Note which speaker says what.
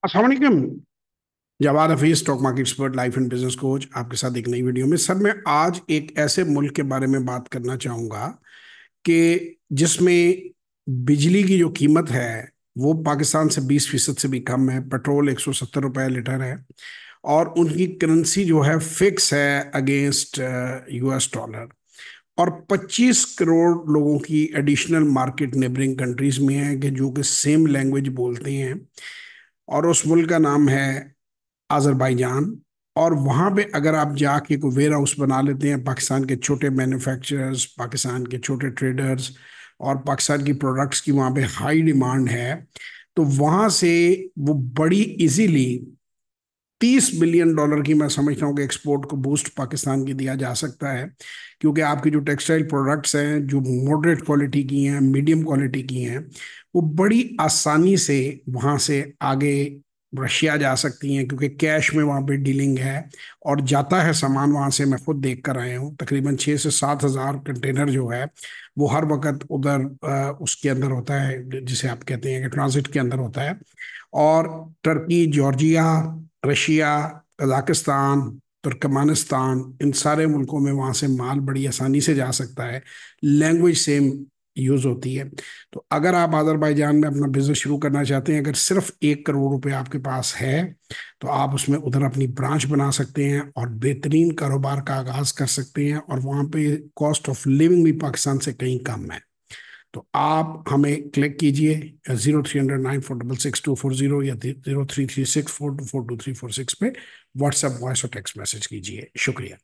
Speaker 1: अस्सलाम वालेकुम। Jawad Hafeez, stock market expert, life and business coach, आपके साथ एक नई वीडियो में। सर, मैं आज एक ऐसे मुल्क के बारे में बात करना चाहूँगा कि जिसमें बिजली की जो कीमत है वो पाकिस्तान से 20% से भी कम है। पेट्रोल 170 रुपये लीटर है और उनकी करेंसी जो है फिक्स है अगेंस्ट यूएस डॉलर। और 25 करोड़ लोगों की एडिशनल मार्केट नेबरिंग कंट्रीज में है कि जो कि सेम लैंग्वेज बोलते हैं। और उस मुल्क का नाम है अजरबैजान। और वहाँ पे अगर आप जाके कोई वेयर हाउस बना लेते हैं, पाकिस्तान के छोटे मैन्युफैक्चरर्स, पाकिस्तान के छोटे ट्रेडर्स और पाकिस्तान की प्रोडक्ट्स की वहाँ पे हाई डिमांड है, तो वहाँ से वो बड़ी इजीली $30 बिलियन की, मैं समझता हूँ कि एक्सपोर्ट को बूस्ट पाकिस्तान की दिया जा सकता है। क्योंकि आपकी जो टेक्सटाइल प्रोडक्ट्स हैं, जो मॉडरेट क्वालिटी की हैं, मीडियम क्वालिटी की हैं, वो बड़ी आसानी से वहाँ से आगे रशिया जा सकती हैं, क्योंकि कैश में वहाँ पे डीलिंग है और जाता है सामान वहाँ से। मैं खुद देख कर आया हूँ, तकरीबन 6 से 7 हज़ार कंटेनर जो है वो हर वक्त उधर उसके अंदर होता है, जिसे आप कहते हैं कि ट्रांजिट के अंदर होता है। और Turkey, Georgia, Russia, Kazakhstan, Turkmenistan, इन सारे मुल्कों में वहाँ से माल बड़ी आसानी से जा सकता है। लैंग्वेज सेम यूज़ होती है। तो अगर आप अजरबैजान में अपना बिजनेस शुरू करना चाहते हैं, अगर सिर्फ 1 करोड़ रुपए आपके पास है, तो आप उसमें उधर अपनी ब्रांच बना सकते हैं और बेहतरीन कारोबार का आगाज कर सकते हैं। और वहाँ पे कॉस्ट ऑफ लिविंग भी पाकिस्तान से कहीं कम है। तो आप हमें क्लिक कीजिए 0309466240 या 03364242 346 पे व्हाट्सएप वॉइस और टेक्स्ट मैसेज कीजिए। शुक्रिया।